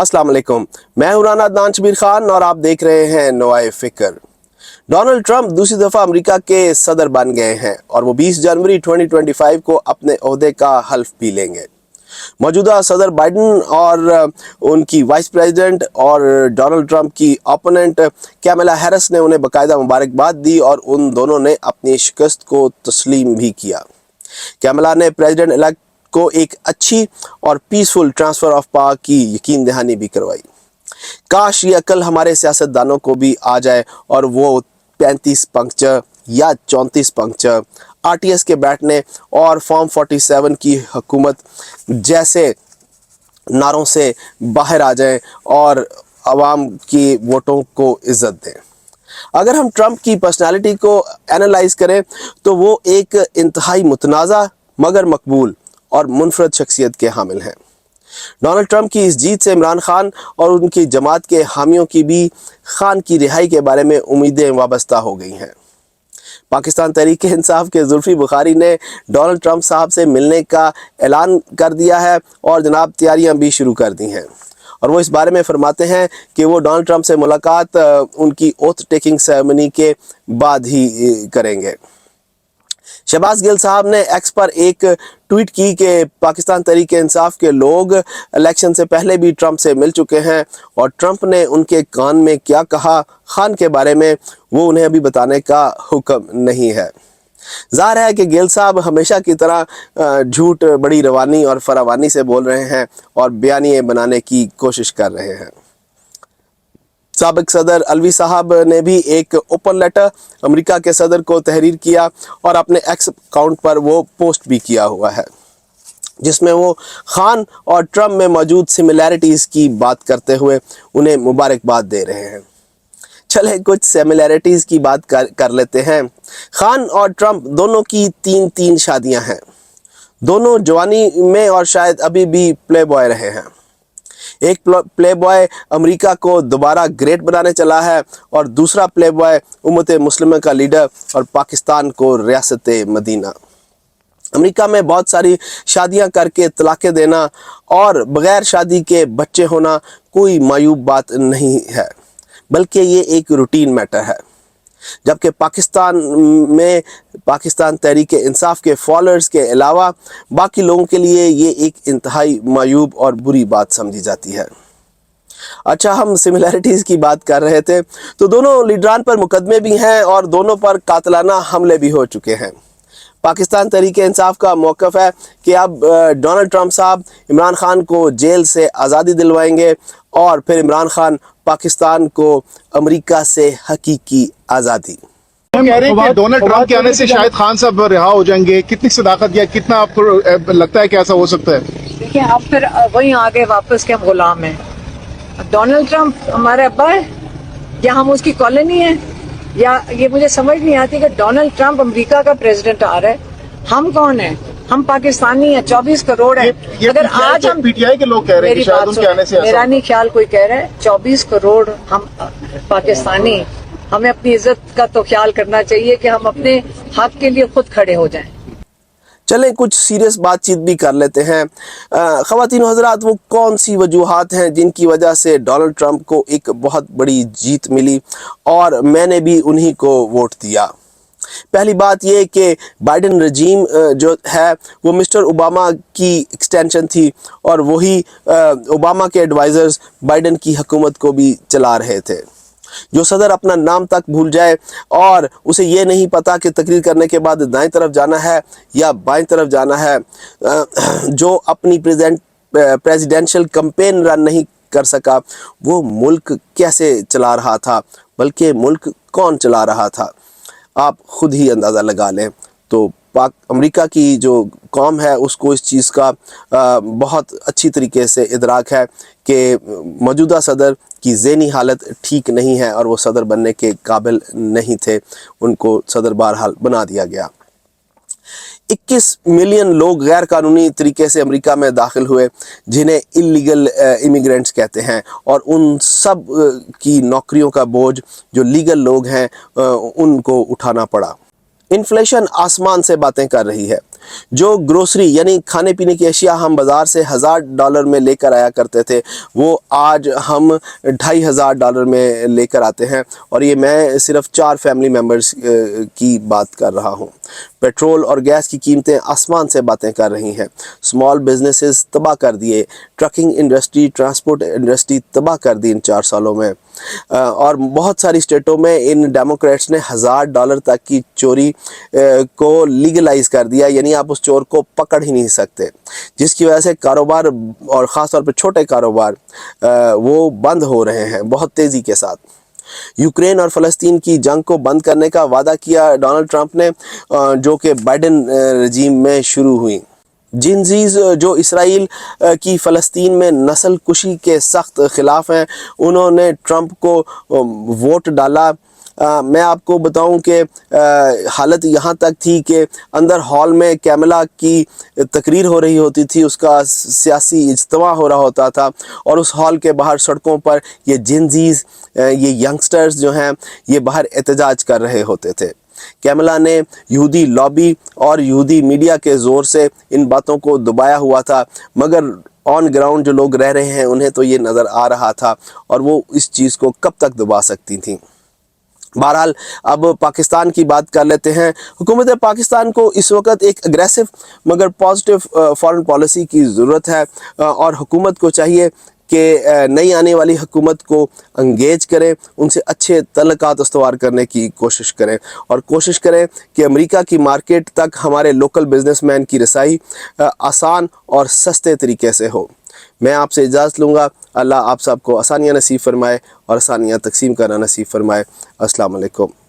अस्सलाम वालेकुम, मैं हूं राना अदनान शबीर खान और आप देख रहे हैं नवाए फिक्र। डोनाल्ड ट्रंप दूसरी दफ़ा अमेरिका के सदर बन गए हैं और वो 20 जनवरी 2025 को अपने ओहदे का हल्फ भी लेंगे। मौजूदा सदर बाइडन और उनकी वाइस प्रेसिडेंट और डोनाल्ड ट्रंप की ओपोनेंट कैमला हैरिस ने उन्हें बाकायदा मुबारकबाद दी और उन दोनों ने अपनी शिकस्त को तस्लीम भी किया। कैमला ने प्रेसिडेंट इलेक्ट को एक अच्छी और पीसफुल ट्रांसफ़र ऑफ पावर की यकीन दहानी भी करवाई। काश ये अकल हमारे सियासतदानों को भी आ जाए और वो 35 पंक्चर या 34 पंक्चर RTS के बैठने और फॉर्म 47 की हुकूमत जैसे नारों से बाहर आ जाएं और आवाम की वोटों को इज्जत दें। अगर हम ट्रंप की पर्सनालिटी को एनालाइज करें तो वो एक इंतहाई मुतनाज़ा मगर मकबूल और मुनफरद शख्सियत के हामिल हैं। डोनाल्ड ट्रंप की इस जीत से इमरान खान और उनकी जमात के हामियों की भी खान की रिहाई के बारे में उम्मीदें वाबस्ता हो गई हैं। पाकिस्तान तहरीक इंसाफ के जुल्फी बुखारी ने डोनाल्ड ट्रंप साहब से मिलने का ऐलान कर दिया है और जनाब तैयारियां भी शुरू कर दी हैं और वो इस बारे में फरमाते हैं कि वो डोनाल्ड ट्रंप से मुलाकात उनकी ओथ टेकिंग सेरेमनी के बाद ही करेंगे। शहबाज गिल साहब ने एक्स पर एक ट्वीट की कि पाकिस्तान तहरीक इंसाफ के लोग इलेक्शन से पहले भी ट्रंप से मिल चुके हैं और ट्रंप ने उनके कान में क्या कहा खान के बारे में वो उन्हें अभी बताने का हुक्म नहीं है। ज़ाहिर है कि गिल साहब हमेशा की तरह झूठ बड़ी रवानी और फरावानी से बोल रहे हैं और बयानिए बनाने की कोशिश कर रहे हैं। साबिक सदर अलवी साहब ने भी एक ओपन लेटर अमेरिका के सदर को तहरीर किया और अपने एक्स अकाउंट पर वो पोस्ट भी किया हुआ है, जिसमें वो खान और ट्रंप में मौजूद सिमिलैरिटीज़ की बात करते हुए उन्हें मुबारकबाद दे रहे हैं। चले कुछ सिमिलैरिटीज़ की बात कर लेते हैं। खान और ट्रंप दोनों की तीन शादियां हैं। दोनों जवानी में और शायद अभी भी प्ले बॉय रहे हैं। एक प्ले बॉय अमेरिका को दोबारा ग्रेट बनाने चला है और दूसरा प्ले बॉय उम्मत मुस्लिम का लीडर और पाकिस्तान को रियासत मदीना। अमेरिका में बहुत सारी शादियां करके तलाक़ें देना और बग़ैर शादी के बच्चे होना कोई मायूब बात नहीं है, बल्कि ये एक रूटीन मैटर है। जबकि पाकिस्तान में पाकिस्तान तहरीक इंसाफ के फॉलोअर्स के अलावा बाकी लोगों के लिए ये एक इंतहाई मायूब और बुरी बात समझी जाती है। अच्छा, हम सिमिलैरिटीज़ की बात कर रहे थे तो दोनों लीडरान पर मुकदमे भी हैं और दोनों पर कातलाना हमले भी हो चुके हैं। पाकिस्तान तहरीक इंसाफ का मौक़िफ़ है कि अब डोनाल्ड ट्रंप साहब इमरान खान को जेल से आज़ादी दिलवाएंगे और फिर इमरान खान पाकिस्तान को अमेरिका से हकीकी आज़ादी। हम कह रहे हैं कि डोनाल्ड ट्रंप के आने से शायद खान साहब रिहा हो जाएंगे। कितनी सदाकत या कितना आपको लगता है कि ऐसा हो सकता है? देखिए, आप फिर वहीं आगे वापस के हम गुलाम हैं। डोनाल्ड ट्रंप हमारे अब्बा है या हम उसकी कॉलोनी है, या ये मुझे समझ नहीं आती कि डोनाल्ड ट्रंप अमेरिका का प्रेसिडेंट आ रहा है, हम कौन है? हम पाकिस्तानी हैं, 24 करोड़ है। अगर आज हम पीटीआई के लोग कह रहे हैं कि शायद उनके आने से मेरा नहीं ख्याल कोई कह रहा है 24 करोड़ हम पाकिस्तानी, हमें अपनी इज्जत का तो ख्याल करना चाहिए कि हम अपने हक के लिए खुद खड़े हो जाएं। चलें कुछ सीरियस बातचीत भी कर लेते हैं। ख़वातीन हज़रात, वो कौन सी वजूहात हैं जिनकी वजह से डोनाल्ड ट्रंप को एक बहुत बड़ी जीत मिली और मैंने भी उन्हीं को वोट दिया। पहली बात ये कि बाइडन रजीम जो है वो मिस्टर ओबामा की एक्सटेंशन थी और वही ओबामा के एडवाइज़र्स बाइडन की हुकूमत को भी चला रहे थे। जो सदर अपना नाम तक भूल जाए और उसे ये नहीं पता कि तकरीर करने के बाद दाएं तरफ जाना है या बाएं तरफ जाना है, जो अपनी प्रेसिडेंशियल कैंपेन रन नहीं कर सका, वो मुल्क कैसे चला रहा था, बल्कि मुल्क कौन चला रहा था, आप खुद ही अंदाज़ा लगा लें। तो अमेरिका की जो कौम है उसको इस चीज़ का बहुत अच्छी तरीके से इदराक है कि मौजूदा सदर की ज़हनी हालत ठीक नहीं है और वो सदर बनने के काबिल नहीं थे, उनको सदर बहरहाल बना दिया गया। 21 मिलियन लोग गैर कानूनी तरीके से अमेरिका में दाखिल हुए, जिन्हें इलीगल इमिग्रेंट्स कहते हैं, और उन सब की नौकरियों का बोझ जो लीगल लोग हैं उनको उठाना पड़ा। इन्फ्लेशन आसमान से बातें कर रही है। जो ग्रोसरी यानी खाने पीने की अशिया हम बाज़ार से $1000 में लेकर आया करते थे, वो आज हम $2500 में लेकर आते हैं, और ये मैं सिर्फ 4 फैमिली मेम्बर्स की बात कर रहा हूँ। पेट्रोल और गैस की कीमतें आसमान से बातें कर रही हैं। स्मॉल बिजनेसेस तबाह कर दिए, ट्रकिंग इंडस्ट्री, ट्रांसपोर्ट इंडस्ट्री तबाह कर दी इन 4 सालों में। और बहुत सारी स्टेटों में इन डेमोक्रेट्स ने $1000 तक की चोरी को लीगलाइज कर दिया, यानी आप उस चोर को पकड़ ही नहीं सकते, जिसकी वजह से कारोबार और ख़ास तौर पे छोटे कारोबार वो बंद हो रहे हैं बहुत तेज़ी के साथ। यूक्रेन और फ़लस्तीन की जंग को बंद करने का वादा किया डोनाल्ड ट्रंप ने, जो कि बाइडेन रजीम में शुरू हुई। जिनजीज जो इसराइल की फ़लस्तीन में नस्ल कुशी के सख्त ख़िलाफ़ हैं, उन्होंने ट्रंप को वोट डाला। मैं आपको बताऊं कि हालत यहाँ तक थी कि अंदर हॉल में कैमला की तकरीर हो रही होती थी, उसका सियासी इज्तिमा हो रहा होता था, और उस हॉल के बाहर सड़कों पर ये जिनजीज, ये यंगस्टर्स जो हैं, ये बाहर एहतजाज कर रहे होते थे। कैमला ने यहूदी लॉबी और यहूदी मीडिया के ज़ोर से इन बातों को दबाया हुआ था, मगर ऑन ग्राउंड जो लोग रह रहे हैं उन्हें तो ये नज़र आ रहा था, और वो इस चीज़ को कब तक दबा सकती थी। बहरहाल अब पाकिस्तान की बात कर लेते हैं। हुकूमत पाकिस्तान को इस वक्त एक अग्रेसिव मगर पॉजिटिव फॉरेन पॉलिसी की ज़रूरत है, और हुकूमत को चाहिए कि नई आने वाली हुकूमत को इंगेज करें, उनसे अच्छे तल्लुकात इस्तवार करने की कोशिश करें, और कोशिश करें कि अमेरिका की मार्केट तक हमारे लोकल बिजनेसमैन की रसाई आसान और सस्ते तरीके से हो। मैं आपसे इजाज़त लूँगा। अल्लाह आप सबको आसानियाँ नसीब फरमाए और आसानियाँ तकसीम करना नसीब फरमाए। अस्सलाम वालेकुम।